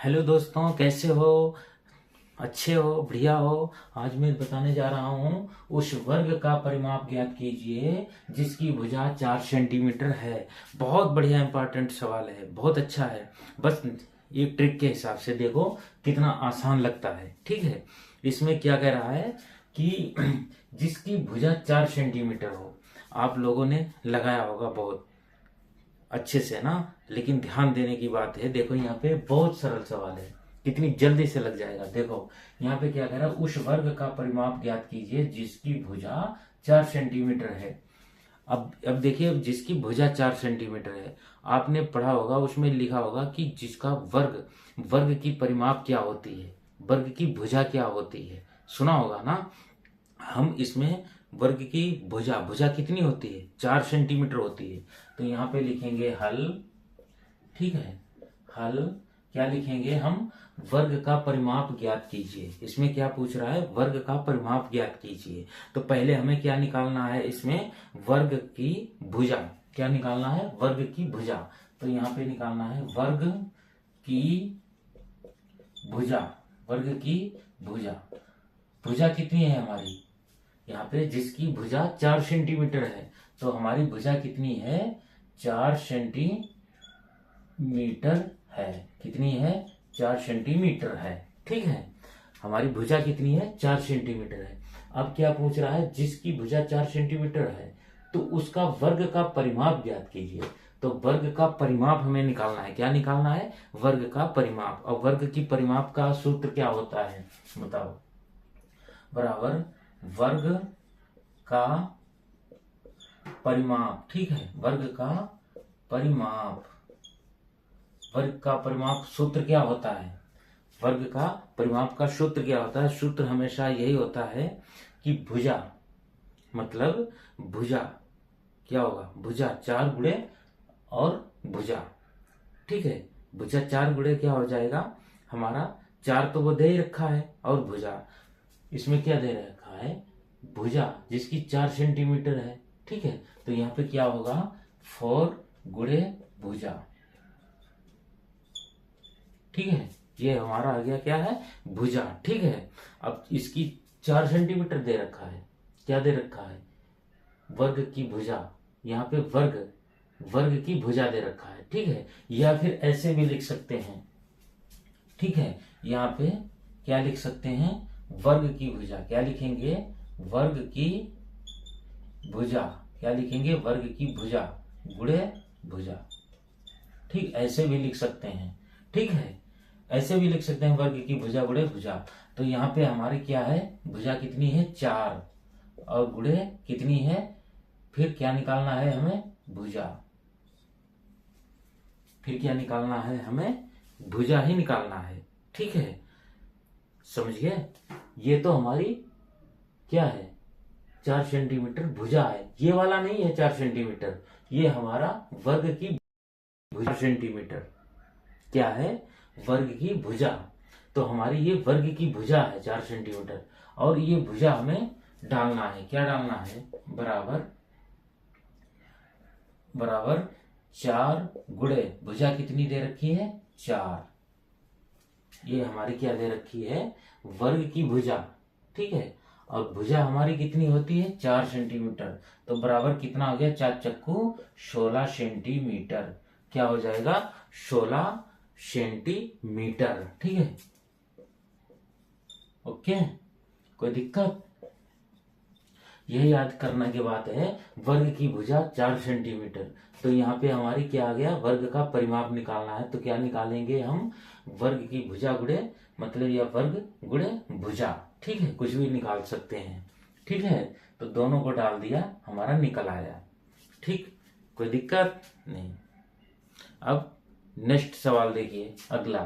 Hello दोस्तों, कैसे हो? अच्छे हो? बढ़िया हो? आज मैं बताने जा रहा हूँ, उस वर्ग का परिमाप ज्ञात कीजिए जिसकी भुजा 4 सेंटीमीटर है। बहुत बढ़िया इंपॉर्टेंट सवाल है, बहुत अच्छा है। बस एक ट्रिक के हिसाब से देखो कितना आसान लगता है। ठीक है, इसमें क्या कह रहा है कि जिसकी भुजा 4 सेंटीमीटर हो। आप लोगों ने लगाया होगा बहुत अच्छे से ना, लेकिन ध्यान देने की बात है। देखो यहाँ पे बहुत सरल सवाल है, कितनी जल्दी से लग जाएगा। देखो यहाँ पे क्या कह रहा है, उस वर्ग का परिमाप ज्ञात कीजिए जिसकी भुजा 4 सेंटीमीटर है। अब देखिए, जिसकी भुजा 4 सेंटीमीटर है, आपने पढ़ा होगा, उसमें लिखा होगा कि जिसका वर्ग, वर्ग की परिमाप क्या होती है, वर्ग की भुजा क्या होती है, सुना होगा ना। हम इसमें वर्ग की भुजा, भुजा कितनी होती है? 4 सेंटीमीटर होती है। तो यहाँ पे लिखेंगे हल। ठीक है, हल क्या लिखेंगे हम? वर्ग का परिमाप ज्ञात कीजिए। इसमें क्या पूछ रहा है? वर्ग का परिमाप ज्ञात कीजिए। तो पहले हमें क्या निकालना है? इसमें वर्ग की भुजा। क्या निकालना है? वर्ग की भुजा। तो यहाँ पे निकालना है वर्ग की भुजा। वर्ग की भुजा, भुजा कितनी है हमारी? यहाँ पे जिसकी भुजा 4 सेंटीमीटर है, तो हमारी भुजा कितनी है? 4 सेंटीमीटर है। कितनी है? 4 सेंटीमीटर है। ठीक है, हमारी भुजा कितनी है? 4 सेंटीमीटर है। अब क्या पूछ रहा है? जिसकी भुजा 4 सेंटीमीटर है, तो उसका वर्ग का परिमाप ज्ञात कीजिए। तो वर्ग का परिमाप हमें निकालना है। क्या निकालना है? वर्ग का परिमाप। और वर्ग की परिमाप का सूत्र क्या होता है बताओ? बराबर वर्ग का परिमाप। ठीक है, वर्ग का परिमाप। वर्ग का परिमाप सूत्र क्या होता है? वर्ग का परिमाप का सूत्र क्या होता है? सूत्र हमेशा यही होता है कि भुजा, मतलब भुजा क्या होगा? भुजा 4 गुणे और भुजा। ठीक है, भुजा 4 गुणे क्या हो जाएगा हमारा? 4 तो वो दे ही रखा है, और भुजा इसमें क्या दे रखा है? भुजा जिसकी 4 सेंटीमीटर है। ठीक है, तो यहाँ पे क्या होगा? 4 गुणे भुजा। ठीक है, ये हमारा आ गया क्या है? भुजा। ठीक है, अब इसकी 4 सेंटीमीटर दे रखा है। क्या दे रखा है? वर्ग की भुजा। यहाँ पे वर्ग, वर्ग की भुजा दे रखा है। ठीक है, या फिर ऐसे भी लिख सकते हैं। ठीक है, यहाँ पे क्या लिख सकते हैं? वर्ग की भुजा। क्या लिखेंगे? वर्ग की भुजा। क्या लिखेंगे? वर्ग की भुजा गुणे भुजा। ठीक, ऐसे भी लिख सकते हैं। ठीक है, ऐसे भी लिख सकते हैं, वर्ग की भुजा गुणे भुजा। तो यहाँ पे हमारी क्या है? भुजा कितनी है? 4, और गुणे कितनी है? फिर क्या निकालना है हमें? भुजा। फिर क्या निकालना है हमें? भुजा ही निकालना है। ठीक है, समझ गए? ये तो हमारी क्या है? 4 सेंटीमीटर भुजा है। ये वाला नहीं है 4 सेंटीमीटर, ये हमारा वर्ग की भुजा। सेंटीमीटर क्या है? वर्ग की भुजा। तो हमारी ये वर्ग की भुजा है 4 सेंटीमीटर, और ये भुजा हमें डालना है। क्या डालना है? बराबर, बराबर 4 गुणे भुजा कितनी दे रखी है? 4। ये हमारी क्या दे रखी है? वर्ग की भुजा। ठीक है, और भुजा हमारी कितनी होती है? 4 सेंटीमीटर। तो बराबर कितना हो गया? 4 × 4 = 16 सेंटीमीटर। क्या हो जाएगा? 16 सेंटीमीटर। ठीक है, ओके, कोई दिक्कत? यही याद करने की बात है, वर्ग की भुजा 4 सेंटीमीटर। तो यहाँ पे हमारी क्या आ गया? वर्ग का परिमाप निकालना है। तो क्या निकालेंगे हम? वर्ग की भुजा गुणे, मतलब या वर्ग गुणे भुजा। ठीक है, कुछ भी निकाल सकते हैं। ठीक है, तो दोनों को डाल दिया, हमारा निकल आया। ठीक, कोई दिक्कत नहीं। अब नेक्स्ट सवाल देखिए, अगला।